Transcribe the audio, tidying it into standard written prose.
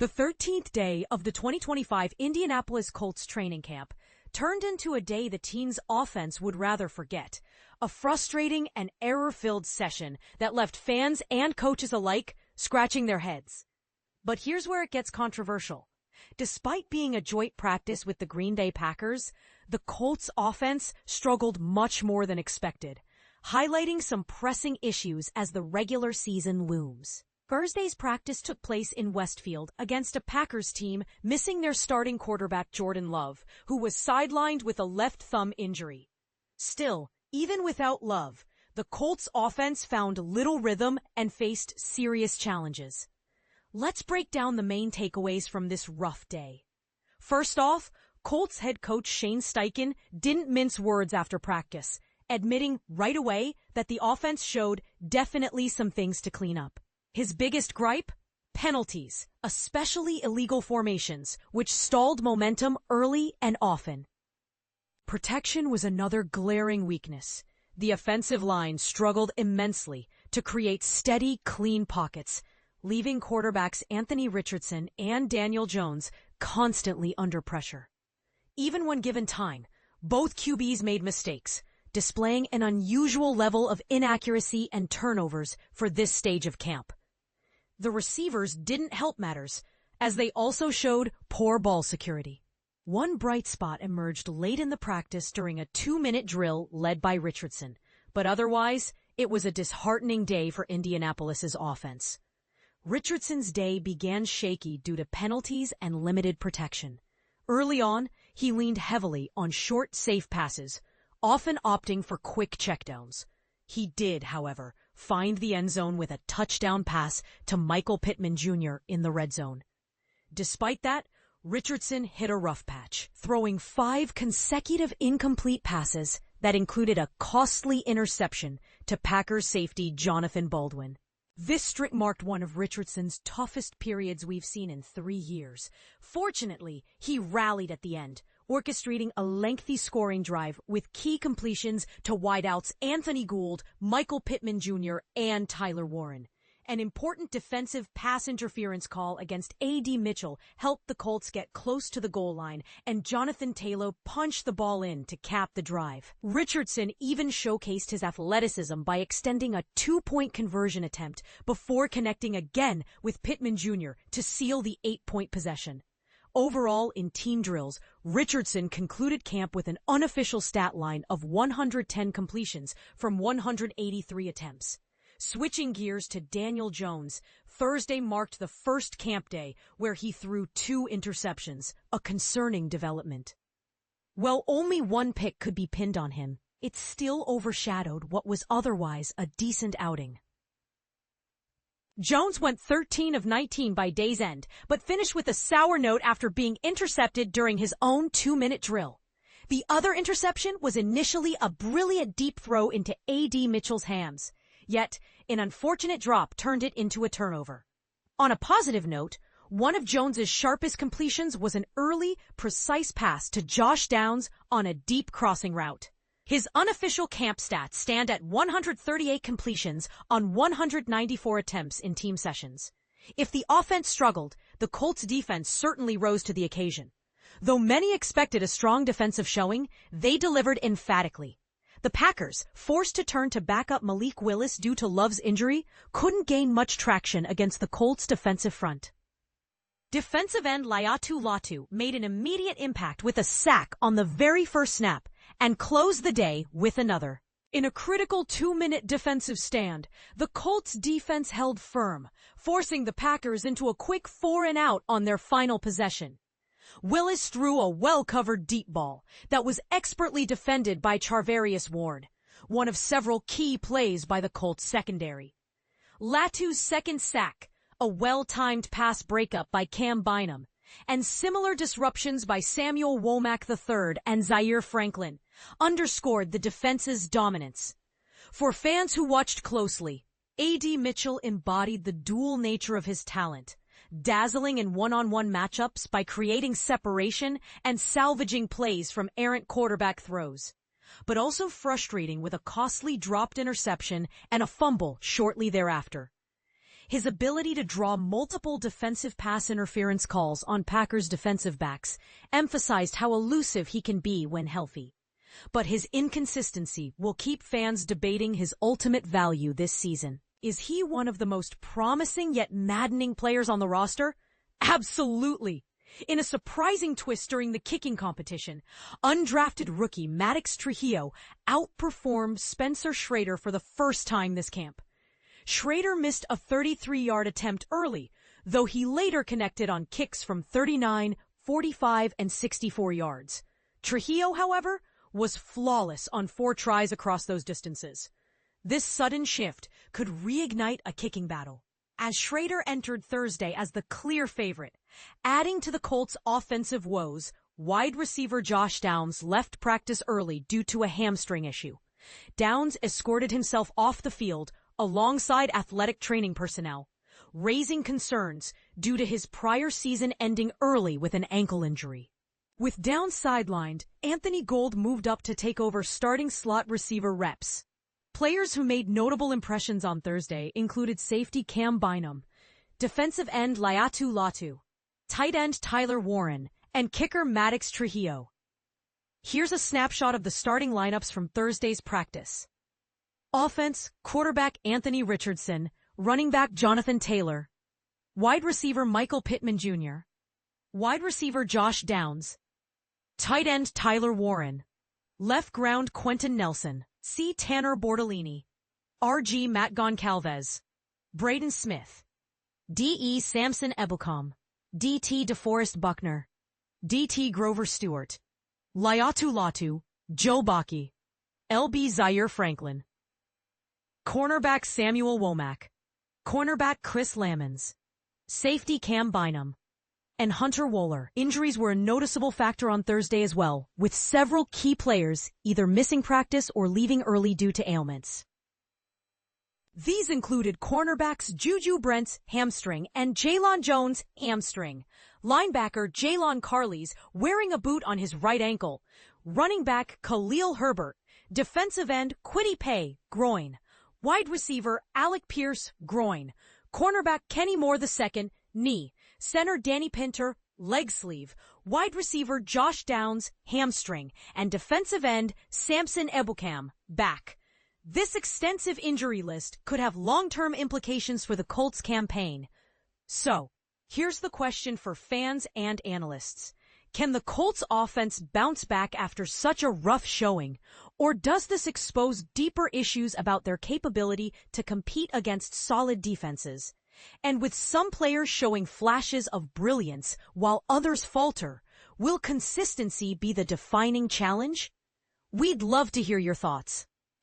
The 13th day of the 2025 Indianapolis Colts training camp turned into a day the team's offense would rather forget. A frustrating and error-filled session that left fans and coaches alike scratching their heads. But here's where it gets controversial. Despite being a joint practice with the Green Bay Packers, the Colts offense struggled much more than expected, highlighting some pressing issues as the regular season looms. Thursday's practice took place in Westfield against a Packers team missing their starting quarterback Jordan Love, who was sidelined with a left thumb injury. Still, even without Love, the Colts offense found little rhythm and faced serious challenges. Let's break down the main takeaways from this rough day. First off, Colts head coach Shane Steichen didn't mince words after practice, admitting right away that the offense showed definitely some things to clean up. His biggest gripe? Penalties, especially illegal formations, which stalled momentum early and often. Protection was another glaring weakness. The offensive line struggled immensely to create steady, clean pockets, leaving quarterbacks Anthony Richardson and Daniel Jones constantly under pressure. Even when given time, both QBs made mistakes, displaying an unusual level of inaccuracy and turnovers for this stage of camp. The receivers didn't help matters, as they also showed poor ball security. One bright spot emerged late in the practice during a 2-minute drill led by Richardson, but otherwise, it was a disheartening day for Indianapolis's offense. Richardson's day began shaky due to penalties and limited protection. Early on, he leaned heavily on short, safe passes, often opting for quick checkdowns. He did, however, find the end zone with a touchdown pass to Michael Pittman Jr. in the red zone. Despite that, Richardson hit a rough patch, throwing 5 consecutive incomplete passes that included a costly interception to Packers safety Jonathan Baldwin. This streak marked one of Richardson's toughest periods we've seen in 3 years. Fortunately, he rallied at the end, orchestrating a lengthy scoring drive with key completions to wideouts Anthony Gould, Michael Pittman Jr., and Tyler Warren. An important defensive pass interference call against A.D. Mitchell helped the Colts get close to the goal line, and Jonathan Taylor punched the ball in to cap the drive. Richardson even showcased his athleticism by extending a 2-point conversion attempt before connecting again with Pittman Jr. to seal the 8-point possession. Overall, in team drills, Richardson concluded camp with an unofficial stat line of 110 completions from 183 attempts. Switching gears to Daniel Jones, Thursday marked the first camp day where he threw 2 interceptions, a concerning development. While only 1 pick could be pinned on him, it still overshadowed what was otherwise a decent outing. Jones went 13 of 19 by day's end, but finished with a sour note after being intercepted during his own 2-minute drill. The other interception was initially a brilliant deep throw into A.D. Mitchell's hands, yet an unfortunate drop turned it into a turnover. On a positive note, one of Jones's sharpest completions was an early, precise pass to Josh Downs on a deep crossing route. His unofficial camp stats stand at 138 completions on 194 attempts in team sessions. If the offense struggled, the Colts defense certainly rose to the occasion. Though many expected a strong defensive showing, they delivered emphatically. The Packers, forced to turn to backup Malik Willis due to Love's injury, couldn't gain much traction against the Colts' defensive front. Defensive end Laiatu Latu made an immediate impact with a sack on the very first snap and closed the day with another. In a critical 2-minute defensive stand, the Colts defense held firm, forcing the Packers into a quick 4-and-out on their final possession. Willis threw a well-covered deep ball that was expertly defended by Charvarius Ward, one of several key plays by the Colts secondary. Latu's second sack, a well-timed pass breakup by Cam Bynum, and similar disruptions by Samuel Womack III and Zaire Franklin underscored the defense's dominance. For fans who watched closely, A.D. Mitchell embodied the dual nature of his talent, dazzling in one-on-one matchups by creating separation and salvaging plays from errant quarterback throws, but also frustrating with a costly dropped interception and a fumble shortly thereafter. His ability to draw multiple defensive pass interference calls on Packers defensive backs emphasized how elusive he can be when healthy. But his inconsistency will keep fans debating his ultimate value this season. Is he one of the most promising yet maddening players on the roster? Absolutely! In a surprising twist during the kicking competition, undrafted rookie Maddox Trujillo outperformed Spencer Schrader for the first time this camp. Schrader missed a 33-yard attempt early, though he later connected on kicks from 39, 45, and 64 yards. Trujillo, however, was flawless on 4 tries across those distances. This sudden shift could reignite a kicking battle, as Schrader entered Thursday as the clear favorite. Adding to the Colts' offensive woes, wide receiver Josh Downs left practice early due to a hamstring issue. Downs escorted himself off the field alongside athletic training personnel, raising concerns due to his prior season ending early with an ankle injury. With Downs sidelined, Anthony Gould moved up to take over starting slot receiver reps. Players who made notable impressions on Thursday included safety Cam Bynum, defensive end Laiatu Latu, tight end Tyler Warren, and kicker Maddox Trujillo. Here's a snapshot of the starting lineups from Thursday's practice. Offense, quarterback Anthony Richardson, running back Jonathan Taylor, wide receiver Michael Pittman Jr., wide receiver Josh Downs, tight end Tyler Warren, left ground Quentin Nelson, C. Tanner Bortolini, R.G. Matt Goncalves, Braden Smith, D.E. Samson Ebukam, D.T. DeForest Buckner, D.T. Grover Stewart, Laiatu Latu, Joe Baki, L.B. Zaire Franklin, cornerback Samuel Womack, cornerback Chris Lammons, safety Cam Bynum, and Hunter Wohler. Injuries were a noticeable factor on Thursday as well, with several key players either missing practice or leaving early due to ailments. These included cornerbacks Juju Brents, hamstring, and Jaylon Jones, hamstring. Linebacker Jalen Carley's wearing a boot on his right ankle. Running back Khalil Herbert. Defensive end Kwity Paye, groin. Wide receiver Alec Pierce, groin. Cornerback Kenny Moore II, knee. Center Danny Pinter, leg sleeve. Wide receiver Josh Downs, hamstring. And defensive end Samson Ebukam, back. This extensive injury list could have long-term implications for the Colts campaign. So, here's the question for fans and analysts. Can the Colts offense bounce back after such a rough showing? Or does this expose deeper issues about their capability to compete against solid defenses? And with some players showing flashes of brilliance while others falter, will consistency be the defining challenge? We'd love to hear your thoughts.